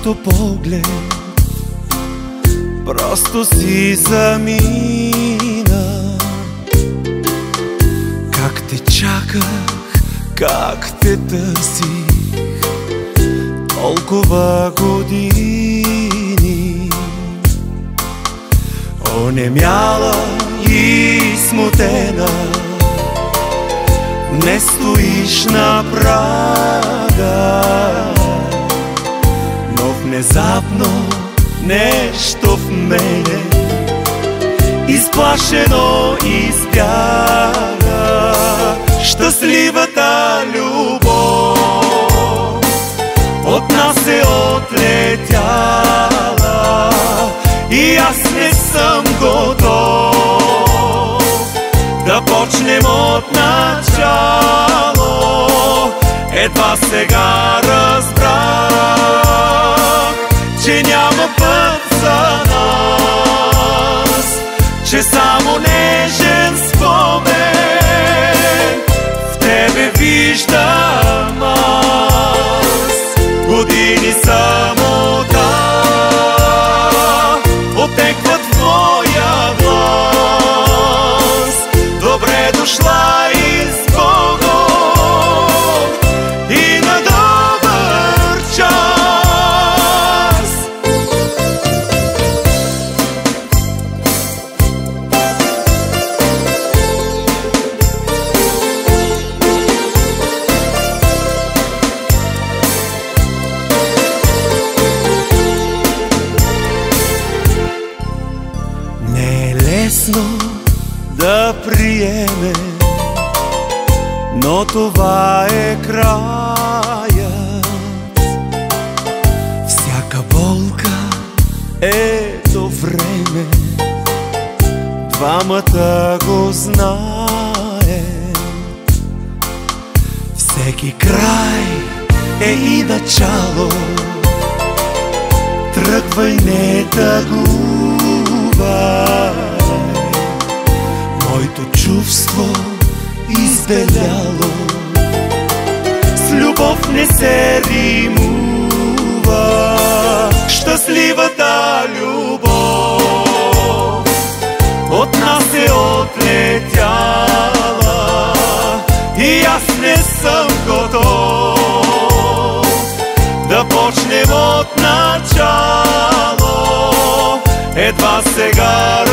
твоето поглед просто си замина. Как те чаках, как те търсих толкова години, онемяла и смутена, не стоиш на прага, но внезапно нещо в мене изплашено избяга. Щастливата любов от нас е отлетяла и аз не съм готов да почнем от начало. Едва сега разбрах, че няма път за нас, че само нежен спомен в тебе виждам аз. Години самота отекват в моя глас. Добре дошла и с Богом и на добър час. Не е лесно да приеме, но това е краят. Всяка болка е до време, двамата го знаем. Всеки край е и начало, тръгвай, не тъгувай. Моето чувство избеляло с любов не се римува. Щастливата любов от нас е отлетяла и аз не съм готов да почнем от начало. Едва сега